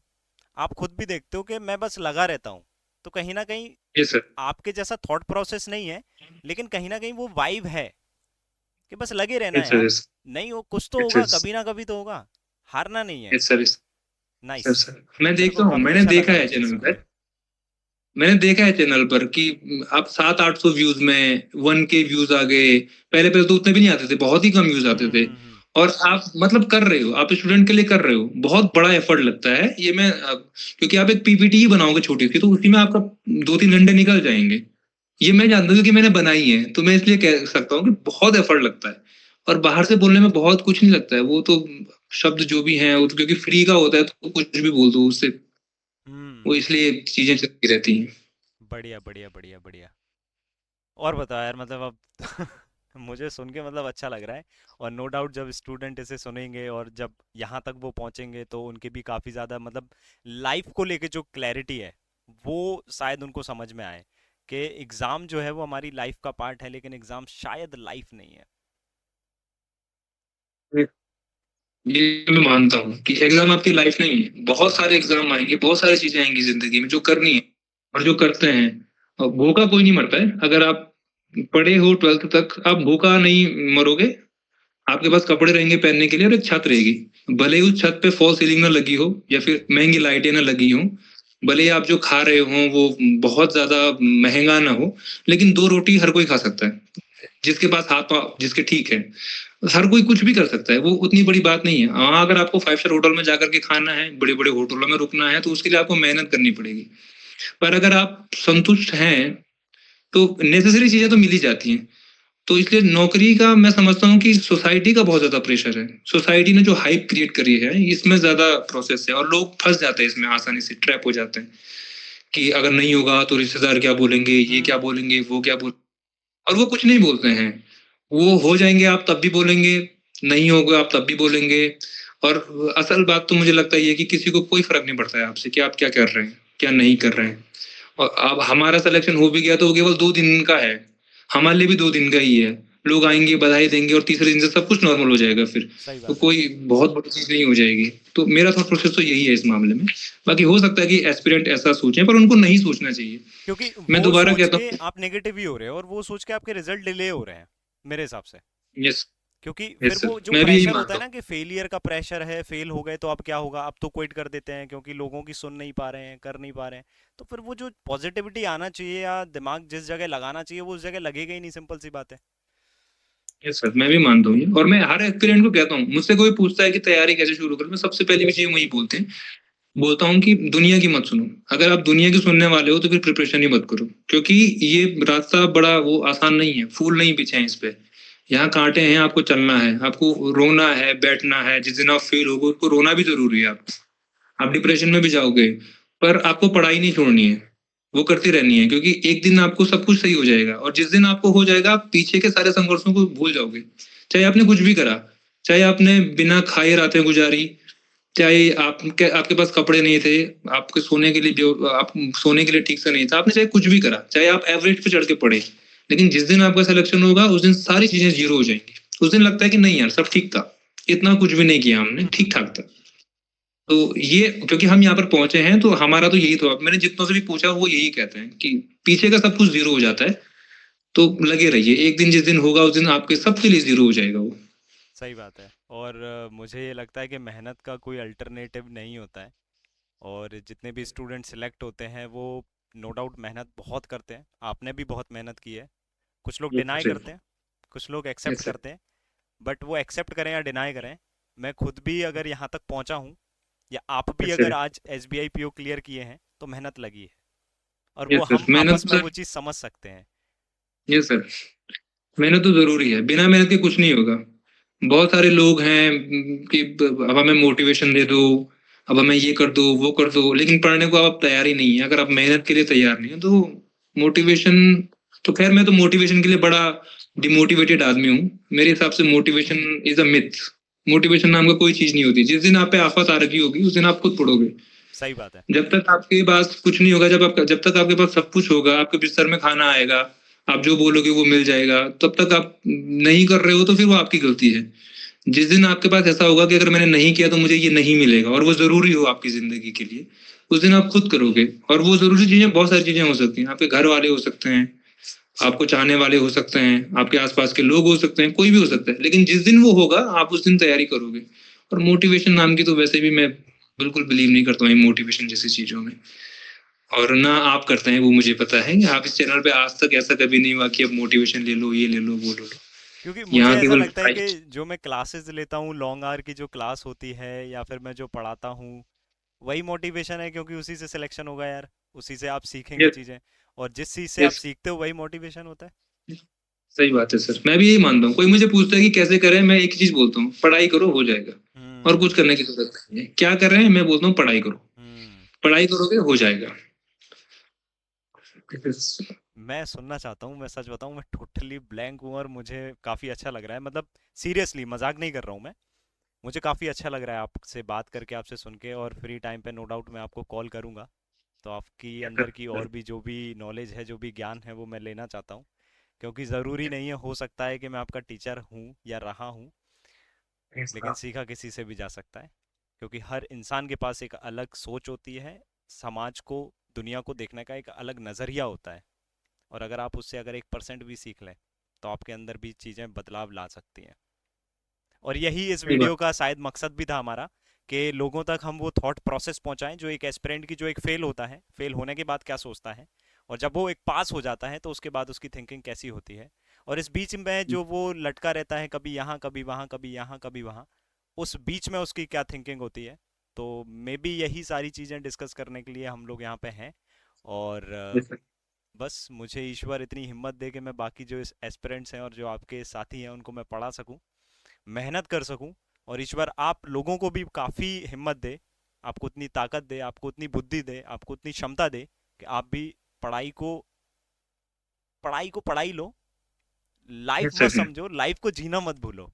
आप खुद भी देखते हो कि मैं बस लगा रहता हूँ। तो कहीं ना कहीं यस सर। आपके जैसा थॉट प्रोसेस नहीं है, लेकिन कहीं ना कहीं वो वाइब है कि बस लगे रहना है यस सर। यार। यस। नहीं हो कुछ तो होगा, यस कभी ना कभी तो होगा। हारना नहीं है। Yes sir. Sir nice. Sir मैं मेरे को देखता हूँ, काफी मैंने अच्छा देखा लगा है ये चीज चैनल सुन के। पर, मैंने देखा है चैनल पर कि आप 700-800 व्यूज में 1K व्यूज आ गए। पहले पहले तो उतने भी नहीं आते थे, बहुत ही कम व्यूज आते थे। और आप मतलब कर रहे हो, आप स्टूडेंट के लिए कर रहे हो, बहुत बड़ा एफर्ट लगता है ये। क्योंकि आप एक पीपीटी ही बनाओगे छोटी सी, तो उसी में आपका 2-3 घंटे निकल जाएंगे। ये मैं जानता हूँ क्योंकि मैंने बनाई है, तो मैं इसलिए कह सकता हूँ कि बहुत एफर्ट लगता है। और बाहर से बोलने में बहुत कुछ नहीं लगता है, वो तो शब्द जो भी हैं वो तो क्योंकि फ्री का होता है तो कुछ भी बोल दो उससे, वो हम्म। इसलिए चीजें चलती रहती हैं। बढ़िया बढ़िया बढ़िया बढ़िया। और बता यार, मतलब अब मुझे सुन के मतलब अच्छा लग रहा है। और नो डाउट जब स्टूडेंट इसे सुनेंगे और जब यहाँ तक वो पहुंचेंगे तो उनके भी काफी ज्यादा मतलब लाइफ को लेके जो क्लैरिटी है वो शायद उनको समझ में आए कि एग्जाम जो है वो हमारी लाइफ का पार्ट है, लेकिन एग्जाम शायद लाइफ नहीं है। ये मैं मानता हूँ कि एग्जाम आपकी लाइफ नहीं है। बहुत सारे एग्जाम आएंगे, बहुत सारी चीजें आएंगी जिंदगी में जो करनी है, और जो करते हैं। और भूखा कोई नहीं मरता है। अगर आप पढ़े हो 12th तक, आप भूखा नहीं मरोगे। आपके पास कपड़े रहेंगे पहनने के लिए और एक छत रहेगी। भले ही उस छत पे फॉल सीलिंग ना लगी हो या फिर महंगी लाइटें ना लगी हो, भले ही आप जो खा रहे हो वो बहुत ज़्यादा महँगा ना हो, लेकिन 2 रोटी हर कोई खा सकता है। जिसके पास हाथ-पाँव जिसके ठीक है। हर कोई कुछ भी कर सकता है, वो उतनी बड़ी बात नहीं है। हाँ, अगर आपको 5 स्टार होटल में जाकर के खाना है, बड़े-बड़े होटलों में रुकना है, तो उसके लिए आपको मेहनत करनी पड़ेगी। पर अगर आप संतुष्ट हैं, तो नेसेसरी चीज़ें तो मिल ही जाती हैं। तो इसलिए नौकरी का मैं समझता हूँ कि सोसाइटी का बहुत ज़्यादा प्रेशर है। सोसाइटी ने जो हाइप क्रिएट करी है, इसमें ज़्यादा प्रोसेस है और लोग फँस जाते हैं इसमें आसानी से, ट्रैप हो जाते हैं कि अगर नहीं होगा तो रिश्तेदार क्या बोलेंगे, ये क्या हम्म। बोलेंगे, वो क्या बोल और वो कुछ नहीं बोलते हैं। वो हो जाएँगे आप तब भी बोलेंगे, नहीं होगा आप तब भी बोलेंगे और असल बात तो मुझे लगता है ये है कि किसी को कोई फ़र्क नहीं पड़ता है आपसे कि आप क्या कर रहे हैं, क्या नहीं कर रहे हैं। और अब हमारा सिलेक्शन हो भी गया तो वो केवल 2 दिन का है। हमारे लिए भी 2 दिन का ही है। लोग आएँगे, बधाई देंगे और तीसरे दिन से सब कुछ नॉर्मल हो जाएगा फिर। सही तो बात है। कोई बहुत बड़ी चीज़ नहीं हो जाएगी। तो मेरा थॉट प्रोसेस तो यही है इस मामले में। बाकी हो सकता है कि एस्पिरेंट ऐसा सोचें पर उनको नहीं सोचना चाहिए। क्योंकि मैं वो दोबारा सोच कहता के हूँ आप नेगेटिव ही हो रहे हो और वो सोच के आपके रिजल्ट डिले हो रहे हैं, मेरे हिसाब से। यस, क्योंकि फिर यस सर। वो जो मैं भी यही प्रेशर होता मानता है हूँ। ना कि फेलियर का प्रेशर है, फेल हो गए तो अब क्या होगा, अब तो क्विट कर देते हैं क्योंकि लोगों की सुन नहीं पा रहे हैं, कर नहीं पा रहे हैं। तो फिर वो जो पॉजिटिविटी आना चाहिए या दिमाग जिस जगह लगाना चाहिए वो उस जगह लगेगा ही नहीं, सिंपल सी बात है। यस सर, मैं भी मानता हूँ ये और मैं हर एस्पिरेंट को कहता हूँ, मुझसे कोई पूछता है कि तैयारी कैसे शुरू करूँ? मैं सबसे पहली भी चीज़ वही बोलता हूँ कि दुनिया की मत सुनो। अगर आप दुनिया की सुनने वाले हो तो फिर प्रिपरेशन ही मत करो। क्योंकि ये रास्ता बड़ा वो आसान नहीं है, फूल नहीं बिछे हैं इस पे। यहाँ काँटे हैं, आपको चलना है, आपको रोना है, बैठना है, जिस दिन आप फेल होगे उसको रोना भी ज़रूरी है आपको। आप डिप्रेशन में भी जाओगे, पर आपको पढ़ाई नहीं छोड़नी है, वो करती रहनी है क्योंकि एक दिन आपको सब कुछ सही हो जाएगा और जिस दिन आपको हो जाएगा, आप पीछे के सारे संघर्षों को भूल जाओगे। चाहे आपने कुछ भी करा, चाहे आपने बिना खाए रातें गुज़ारी, चाहे आपके पास कपड़े नहीं थे, आपके सोने के लिए जो आप सोने के लिए ठीक से नहीं था, आपने चाहे कुछ भी करा, चाहे आप एवरेज पे चढ़ के पढ़े, लेकिन जिस दिन आपका सिलेक्शन होगा, उस दिन सारी चीज़ें ज़ीरो हो जाएँगी। उस दिन लगता है कि नहीं यार, सब ठीक था, इतना कुछ भी नहीं किया हमने, ठीक-ठाक था। तो ये क्योंकि हम यहाँ पर पहुँचे हैं, तो हमारा तो यही था। मैंने जितनों से भी पूछा, वो यही कहते हैं कि पीछे का सब कुछ ज़ीरो हो जाता है, तो लगे रहिए। एक दिन जिस दिन होगा, उस दिन आपके सबके लिए ज़ीरो हो जाएगा वो। सही बात है। और मुझे ये लगता है कि मेहनत का कोई अल्टरनेटिव नहीं होता है। और जितने भी स्टूडेंट सिलेक्ट होते हैं वो नो डाउट मेहनत बहुत करते हैं, आपने भी बहुत मेहनत की है। कुछ लोग यस डिनाई सर। करते हैं, कुछ लोग एक्सेप्ट यस सर। करते हैं। बट वो एक्सेप्ट करें या डिनाई करें, मैं खुद भी अगर यहाँ तक पहुँचा हूँ या आप भी यस अगर सर। आज S B I P O clear किए हैं तो मेहनत लगी है। और वो यस सर। हम मेहनत आपस में सर। वो चीज़ समझ सकते हैं। Yes sir. मेहनत तो ज़रूरी है, बिना मेहनत के कुछ नहीं होगा। बहुत सारे लोग हैं कि अब हमें मोटिवेशन दे दो, अब हमें ये कर दो, वो कर दो, लेकिन पढ़ने को आप तैयार ही नहीं है। अगर आप मेहनत के लिए तैयार नहीं है, तो मोटिवेशन तो खैर मैं तो मोटिवेशन के लिए बड़ा डिमोटिवेटेड आदमी हूँ। मेरे हिसाब से motivation is a myth. Motivation नाम का कोई चीज़ नहीं होती। जिस दिन आप पे आफ़त आ रखी होगी, उस दिन आप खुद पढ़ोगे। सही बात है। जब तक आपके पास कुछ नहीं होगा, जब तक आपके पास सब कुछ होगा, आपके बिस्तर में खाना आएगा, आप जो बोलोगे वो मिल जाएगा, तब तक आप नहीं कर रहे हो तो फिर वो आपकी गलती है। जिस दिन आपके पास ऐसा होगा कि अगर मैंने नहीं किया तो मुझे ये नहीं मिलेगा और वो ज़रूरी हो आपकी ज़िंदगी के लिए, उस दिन आप खुद करोगे और वो ज़रूरी चीज़ें बहुत सारी चीज़ें हो सकती हैं। आपके घर वाले हो सकते हैं, आपको चाहने वाले हो सकते हैं, आपके आस-पास के लोग हो सकते हैं, कोई भी हो सकता है। लेकिन जिस दिन वो होगा, आप उस दिन तैयारी करोगे और मोटिवेशन नाम की तो वैसे भी मैं बिल्कुल बिलीव नहीं करता हूँ ये मोटिवेशन जैसी चीज़ों में। और ना आप करते हैं वो मुझे पता है। आप इस चैनल पे आज तक ऐसा कभी नहीं हुआ कि अब मोटिवेशन ले लो, ये ले लो, वो ले लो। क्योंकि मुझे यहाँ ऐसा केवल लगता है पढ़ाई। कि जो मैं क्लासेस लेता हूँ, लॉन्ग आवर की जो क्लास होती है या फिर मैं जो पढ़ाता हूँ, वही मोटिवेशन है, क्योंकि उसी से सिलेक्शन होगा यार, उसी से आप सीखेंगे यस, चीज़ें। और जिस चीज़ से आप यस, सीखते हो वही मोटिवेशन होता है। सही बात है सर। मैं भी यही मानता हूँ। कोई मुझे पूछता है कि कैसे करें, मैं एक ही चीज़ बोलता हूँ, पढ़ाई करो हो जाएगा और कुछ हम्म। करने की ज़रूरत नहीं है। क्या कर रहे हैं? मैं बोलता हूँ पढ़ाई करो। हम्म। पढ़ाई करोगे हो जाएगा। यस, मैं सुनना चाहता हूँ, मैं सच बताऊँ, मैं टोटली ब्लैंक हूँ और मुझे काफ़ी अच्छा लग रहा है, मतलब सीरियसली मजाक नहीं कर रहा हूँ मैं। मुझे काफ़ी अच्छा लग रहा है आपसे बात करके, आपसे सुन के, और फ्री टाइम पे नो डाउट मैं आपको कॉल करूँगा। तो आपकी यस अंदर की सर। और भी जो भी नॉलेज है, जो भी ज्ञान है, वो मैं लेना चाहता हूँ। क्योंकि ज़रूरी नहीं है, हो सकता है कि मैं आपका टीचर हूँ या रहा हूँ, यस, लेकिन हाँ। सीखा किसी से भी जा सकता है। क्योंकि हर इंसान के पास एक अलग सोच होती है, समाज को, दुनिया को देखने का एक अलग नज़रिया होता है। और अगर आप उससे अगर 1% भी सीख लें तो आपके अंदर भी चीज़ें बदलाव ला सकती हैं। और यही इस सही बात। वीडियो का शायद मकसद भी था हमारा, कि लोगों तक हम वो थॉट प्रोसेस पहुंचाएं जो एक एस्पिरेंट की, जो एक फेल होता है, फेल होने के बाद क्या सोचता है, और जब वो एक पास हो जाता है तो उसके बाद उसकी थिंकिंग कैसी होती है, और इस बीच में जो वो लटका रहता है, कभी यहाँ कभी वहाँ, कभी यहाँ कभी वहाँ, उस बीच में उसकी क्या थिंकिंग होती है। तो मे बी यही सारी चीज़ें डिस्कस करने के लिए हम लोग यहाँ पे हैं। और यस सर। बस मुझे ईश्वर इतनी हिम्मत दे कि मैं बाकी जो एस्पिरेंट्स हैं और जो आपके साथी हैं उनको मैं पढ़ा सकूं, मेहनत कर सकूं, और ईश्वर आप लोगों को भी काफ़ी हिम्मत दे, आपको उतनी ताकत दे, आपको उतनी बुद्धि दे, आपको उतनी क्षमता दे कि आप भी पढ़ाई को पढ़ाई को पढ़ाई लो, लाइफ यस मत सर। समझो, लाइफ को जीना मत भूलो,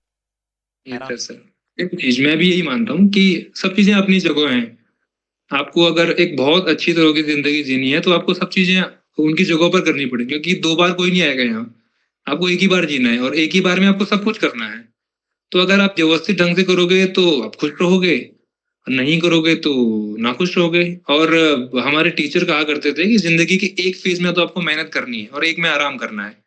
है यस ना। Sir sir. एक चीज मैं भी यही मानता हूँ कि सब चीजें अपनी जगह हैं। आपको अगर एक बहुत अच्छी तरह की जिंदगी जीनी है तो आपको सब चीजें उनकी जगहों पर करनी पड़ेगी, क्योंकि दो बार कोई नहीं आएगा यहाँ। आपको एक ही बार जीना है और एक ही बार में आपको सब कुछ करना है। तो अगर आप व्यवस्थित ढंग से करोगे तो आप खुश रहोगे, नहीं करोगे तो नाखुश रहोगे। और हमारे टीचर कहा करते थे कि जिंदगी के एक फेज में तो आपको मेहनत करनी है और एक में आराम करना है।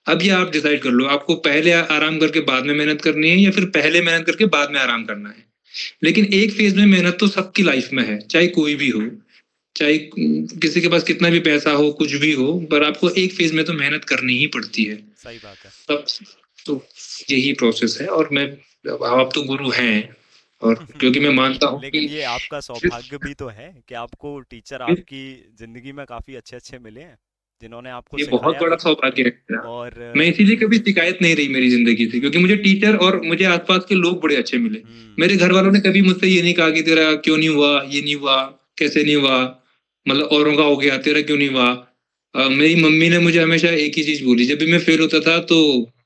अब ये आप डिसाइड कर लो, आपको पहले आराम करके बाद में मेहनत करनी है या फिर पहले मेहनत करके बाद में आराम करना है। लेकिन एक फेज में मेहनत तो सबकी लाइफ में है, चाहे कोई भी हो, चाहे किसी के पास कितना भी पैसा हो, कुछ भी हो, पर आपको एक फेज में तो मेहनत करनी ही पड़ती है। सही बात है। तब तो यही प्रोसेस है। और मैं, आप तो गुरु हैं, और क्योंकि मैं मानता हूँ लेकिन कि ये आपका सौभाग्य भी तो है कि आपको टीचर आपकी जिंदगी में काफ़ी अच्छे अच्छे मिले हैं, जिन्होंने आपको ये बहुत सिखाया बड़ा भी। सौभाग्य है मेरा। और मैं इसीलिए कभी शिकायत नहीं रही मेरी जिंदगी से, क्योंकि मुझे टीचर और मुझे आसपास के लोग बड़े अच्छे मिले। हम्म। मेरे घर वालों ने कभी मुझसे ये नहीं कहा कि तेरा क्यों नहीं हुआ, ये नहीं हुआ, कैसे नहीं हुआ, मतलब औरों का हो गया तेरा क्यों नहीं हुआ। मेरी मम्मी ने मुझे हमेशा एक ही चीज बोली, जब भी मैं फेल होता था तो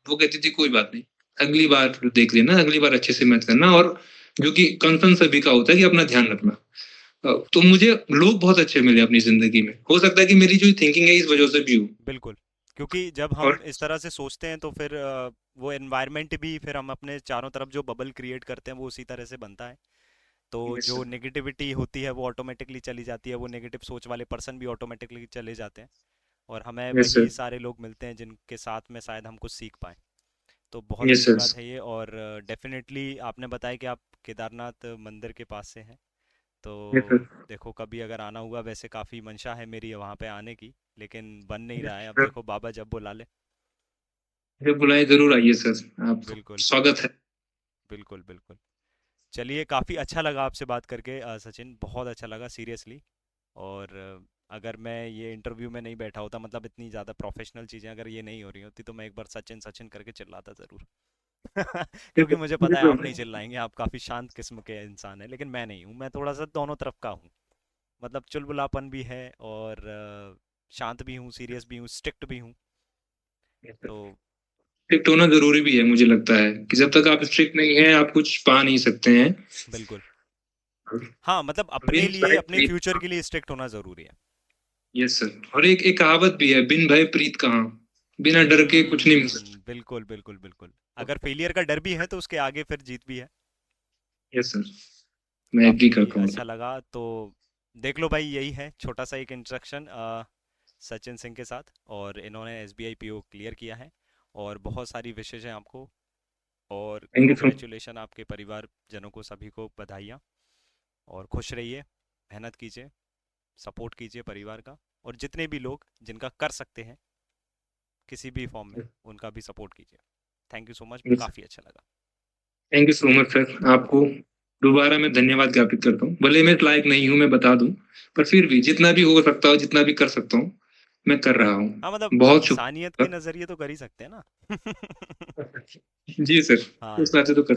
वो कहती थी कोई बात नहीं, अगली बार देख लेना, अगली बार अच्छे से मेहनत करना। और जो कि कंसर्न सभी का होता है कि अपना ध्यान रखना। तो मुझे लोग बहुत अच्छे मिले अपनी जिंदगी में। हो सकता है कि मेरी जो थिंकिंग है इस वजह से भी हो। बिल्कुल। क्योंकि जब हम और इस तरह से सोचते हैं तो फिर वो एनवायरनमेंट भी, फिर हम अपने चारों तरफ जो बबल क्रिएट करते हैं वो उसी तरह से बनता है। तो यस जो सर। नेगेटिविटी होती है वो ऑटोमेटिकली चली जाती है, वो नेगेटिव सोच वाले पर्सन भी ऑटोमेटिकली चले जाते हैं, और हमें यस वही सर। सारे लोग मिलते हैं जिनके साथ में शायद हम कुछ सीख पाएँ। तो बहुत यस अच्छी सर। बात है ये। और डेफिनेटली आपने बताया कि आप केदारनाथ मंदिर के पास से हैं, तो यस सर। देखो कभी अगर आना हुआ, वैसे काफ़ी मंशा है मेरी वहाँ पे आने की, लेकिन बन नहीं यस रहा है, अब सर। देखो बाबा जब बुला ले। जब बुलाए जरूर आइए सर, आपको बिल्कुल स्वागत है। बिल्कुल बिल्कुल। चलिए, काफ़ी अच्छा लगा आपसे बात करके सचिन, बहुत अच्छा लगा सीरियसली। और अगर मैं ये इंटरव्यू में नहीं बैठा होता, मतलब इतनी ज़्यादा प्रोफेशनल चीज़ें अगर ये नहीं हो रही होती, तो मैं एक बार सचिन सचिन करके चिल्लाता ज़रूर। क्योंकि मुझे पता है आप नहीं चिल्लाएंगे, आप काफ़ी शांत किस्म के इंसान हैं, लेकिन मैं नहीं हूँ, मैं थोड़ा सा दोनों तरफ का हूँ। मतलब चुलबुलापन भी है, और शांत भी हूँ, सीरियस भी हूँ, स्ट्रिक्ट भी हूँ। तो स्ट्रिक्ट होना जरूरी भी है, मुझे लगता है कि जब तक आप स्ट्रिक्ट नहीं है आप कुछ पा नहीं सकते हैं। बिल्कुल। हाँ, मतलब अपने विन लिए, भय अपने प्रीत फ्यूचर कहाँ। के लिए स्ट्रिक्ट होना ज़रूरी है। Yes sir. और एक एक कहावत भी है, बिन भय प्रीत कहाँ। बिना डर के कुछ नहीं मिल सकता। बिल्कुल बिल्कुल बिल्कुल। अगर फेलियर का डर भी है तो उसके आगे फिर जीत भी है। Yes sir. मैं एग्री काफ़ी करता हूँ। अच्छा लगा। तो देख लो भाई, यही है छोटा सा एक इंस्ट्रक्शन सचिन सिंह के साथ, और इन्होंने एसबीआई पीओ क्लियर किया है, और बहुत सारी विशेष हैं आपको, और थैंक यू सो कॉन्ग्रेचुलेशन आपके परिवारजनों को, सभी को बधाइयाँ। और खुश रहिए, मेहनत कीजिए, सपोर्ट कीजिए परिवार का, और जितने भी लोग जिनका कर सकते हैं किसी भी फॉर्म में, उनका भी सपोर्ट कीजिए। Thank you so much, much. काफ़ी अच्छा लगा। Thank you so much sir. आपको दोबारा मैं धन्यवाद ज्ञापित करता हूँ। भले मैं इस लायक नहीं हूँ, मैं बता दूं, पर फिर भी जितना भी हो सकता हो, जितना भी कर सकता हूँ, मैं कर रहा हूँ। हाँ, मतलब बहुत इंसानियत के शुक्रिया नज़रिए तो कर ही सकते हैं ना। सर। जी सर। हाँ उस जी। नाते तो कर।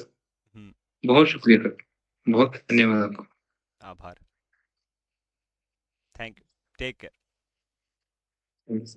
हम्म। बहुत शुक्रिया सर। बहुत धन्यवाद आपका। आभार। Thank you. Take care. Thanks.